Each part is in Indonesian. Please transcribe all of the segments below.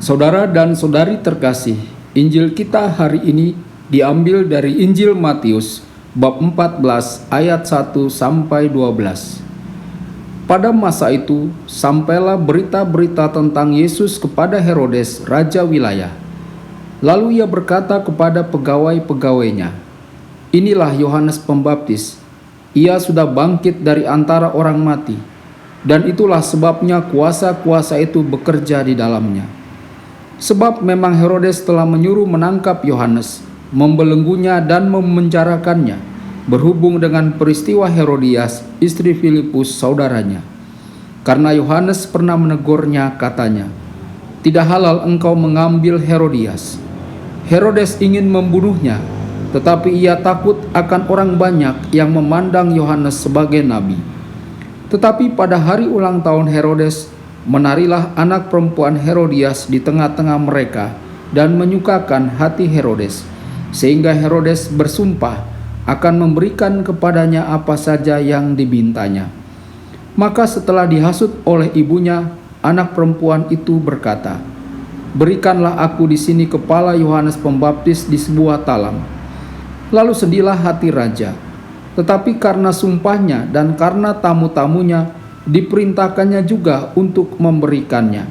Saudara dan saudari terkasih, Injil kita hari ini diambil dari Injil Matius bab 14 ayat 1 sampai 12. Pada masa itu, sampailah berita-berita tentang Yesus kepada Herodes, raja wilayah. Lalu ia berkata kepada pegawai-pegawainya, "Inilah Yohanes Pembaptis. Ia sudah bangkit dari antara orang mati, dan itulah sebabnya kuasa-kuasa itu bekerja di dalamnya." Sebab memang Herodes telah menyuruh menangkap Yohanes, membelenggunya dan memenjarakannya, berhubung dengan peristiwa Herodias, istri Filipus saudaranya. Karena Yohanes pernah menegurnya, katanya, "Tidak halal engkau mengambil Herodias." Herodes ingin membunuhnya, tetapi ia takut akan orang banyak yang memandang Yohanes sebagai nabi. Tetapi pada hari ulang tahun Herodes, menarilah anak perempuan Herodias di tengah-tengah mereka dan menyukakan hati Herodes, sehingga Herodes bersumpah akan memberikan kepadanya apa saja yang dimintanya. Maka setelah dihasut oleh ibunya, anak perempuan itu berkata, "Berikanlah aku di sini kepala Yohanes Pembaptis di sebuah talam." Lalu sedihlah hati raja, tetapi karena sumpahnya dan karena tamu-tamunya, diperintahkannya juga untuk memberikannya.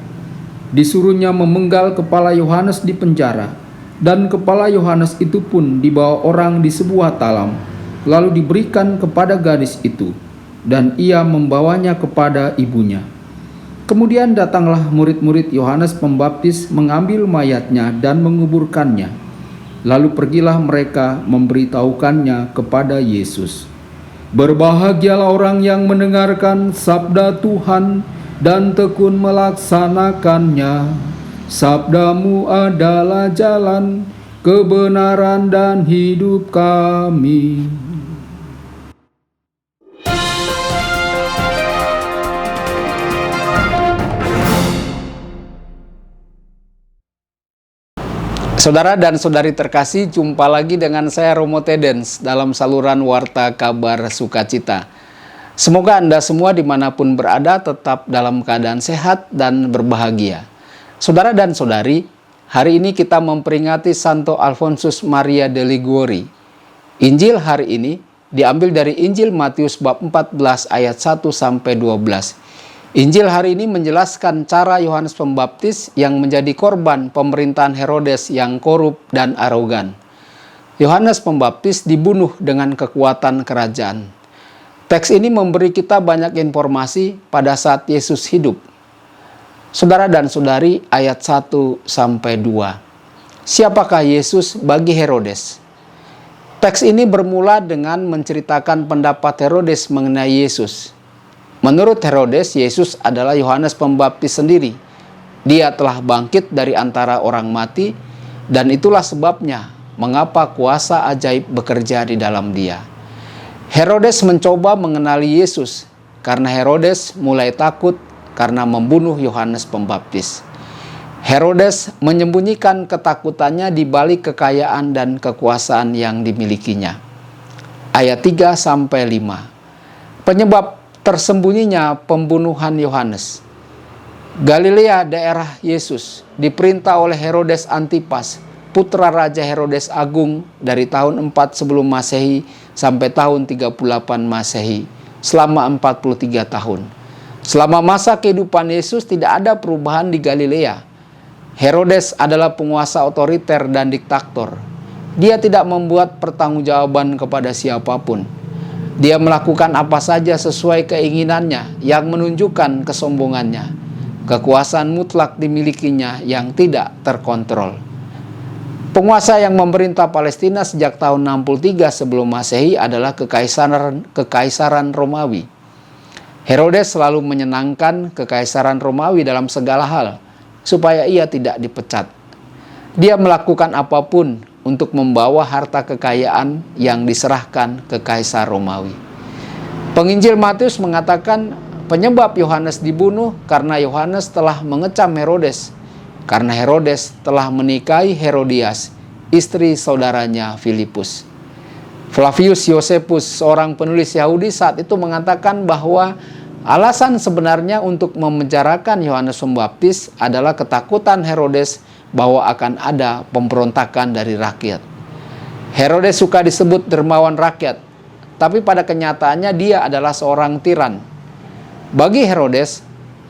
Disuruhnya memenggal kepala Yohanes di penjara, dan kepala Yohanes itu pun dibawa orang di sebuah talam, lalu diberikan kepada gadis itu, dan ia membawanya kepada ibunya. Kemudian datanglah murid-murid Yohanes Pembaptis mengambil mayatnya dan menguburkannya. Lalu pergilah mereka memberitahukannya kepada Yesus. Berbahagialah orang yang mendengarkan sabda Tuhan dan tekun melaksanakannya. Sabdamu adalah jalan, kebenaran dan hidup kami. Saudara dan saudari terkasih, jumpa lagi dengan saya Romo Tedens dalam saluran Warta Kabar Sukacita. Semoga Anda semua dimanapun berada tetap dalam keadaan sehat dan berbahagia. Saudara dan saudari, hari ini kita memperingati Santo Alfonsus Maria de Liguori. Injil hari ini diambil dari Injil Matius bab 14 ayat 1 sampai 12. Injil hari ini menjelaskan cara Yohanes Pembaptis yang menjadi korban pemerintahan Herodes yang korup dan arogan. Yohanes Pembaptis dibunuh dengan kekuatan kerajaan. Teks ini memberi kita banyak informasi pada saat Yesus hidup. Saudara dan saudari, ayat 1 sampai 2. Siapakah Yesus bagi Herodes? Teks ini bermula dengan menceritakan pendapat Herodes mengenai Yesus. Menurut Herodes, Yesus adalah Yohanes Pembaptis sendiri. Dia telah bangkit dari antara orang mati, dan itulah sebabnya mengapa kuasa ajaib bekerja di dalam dia. Herodes mencoba mengenali Yesus, karena Herodes mulai takut karena membunuh Yohanes Pembaptis. Herodes menyembunyikan ketakutannya di balik kekayaan dan kekuasaan yang dimilikinya. Ayat 3 sampai 5. Penyebab tersembunyinya pembunuhan Yohanes. Galilea, daerah Yesus, diperintah oleh Herodes Antipas, putra Raja Herodes Agung dari tahun 4 sebelum Masehi sampai tahun 38 Masehi, selama 43 tahun. Selama masa kehidupan Yesus tidak ada perubahan di Galilea. Herodes adalah penguasa otoriter dan diktator. Dia tidak membuat pertanggungjawaban kepada siapapun. Dia melakukan apa saja sesuai keinginannya yang menunjukkan kesombongannya. Kekuasaan mutlak dimilikinya yang tidak terkontrol. Penguasa yang memerintah Palestina sejak tahun 63 sebelum Masehi adalah Kekaisaran Romawi. Herodes selalu menyenangkan Kekaisaran Romawi dalam segala hal, supaya ia tidak dipecat. Dia melakukan apapun untuk membawa harta kekayaan yang diserahkan ke Kaisar Romawi. Penginjil Matius mengatakan penyebab Yohanes dibunuh karena Yohanes telah mengecam Herodes, karena Herodes telah menikahi Herodias, istri saudaranya Filipus. Flavius Josephus, seorang penulis Yahudi saat itu mengatakan bahwa Alasan sebenarnya untuk memenjarakan Yohanes Pembaptis adalah ketakutan Herodes bahwa akan ada pemberontakan dari rakyat. Herodes suka disebut dermawan rakyat, tapi pada kenyataannya dia adalah seorang tiran. Bagi Herodes,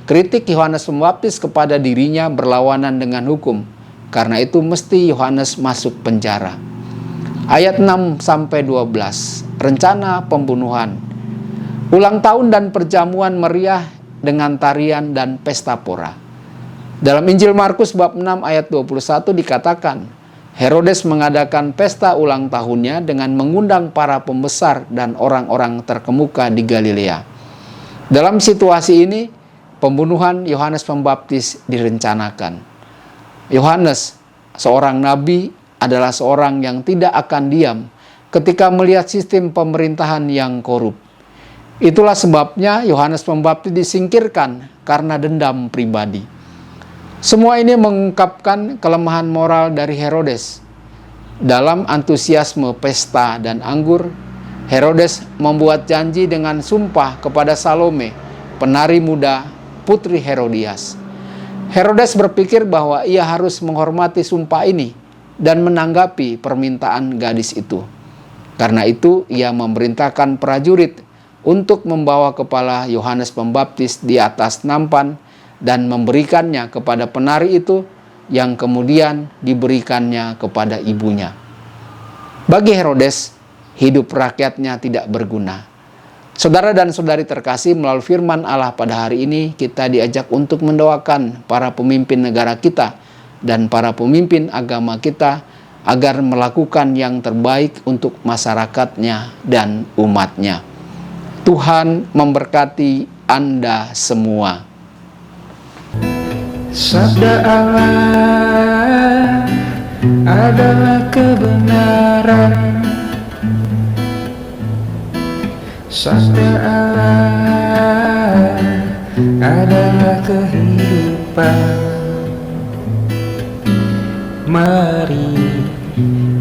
kritik Yohanes Pembaptis kepada dirinya berlawanan dengan hukum. Karena itu mesti Yohanes masuk penjara. Ayat 6-12, rencana pembunuhan. Ulang tahun dan perjamuan meriah dengan tarian dan pesta pora. Dalam Injil Markus bab 6 ayat 21 dikatakan, Herodes mengadakan pesta ulang tahunnya dengan mengundang para pembesar dan orang-orang terkemuka di Galilea. Dalam situasi ini, pembunuhan Yohanes Pembaptis direncanakan. Yohanes, seorang nabi, adalah seorang yang tidak akan diam ketika melihat sistem pemerintahan yang korup. Itulah sebabnya Yohanes Pembaptis disingkirkan karena dendam pribadi. Semua ini mengungkapkan kelemahan moral dari Herodes. Dalam antusiasme pesta dan anggur, Herodes membuat janji dengan sumpah kepada Salome, penari muda putri Herodias. Herodes berpikir bahwa ia harus menghormati sumpah ini dan menanggapi permintaan gadis itu. Karena itu, ia memerintahkan prajurit untuk membawa kepala Yohanes Pembaptis di atas nampan dan memberikannya kepada penari itu, yang kemudian diberikannya kepada ibunya. Bagi Herodes, hidup rakyatnya tidak berguna. Saudara dan saudari terkasih, melalui firman Allah pada hari ini kita diajak untuk mendoakan para pemimpin negara kita dan para pemimpin agama kita agar melakukan yang terbaik untuk masyarakatnya dan umatnya. Tuhan memberkati Anda semua. Sabda Allah adalah kebenaran. Sabda Allah adalah kehidupan. Mari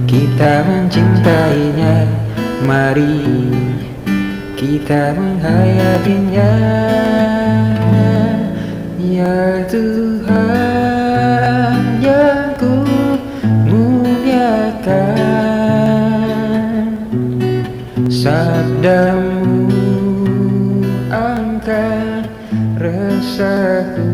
kita mencintainya, mari kita menghayatinya. Ya Tuhan yang ku muliakan, sabdamu angkat resahku.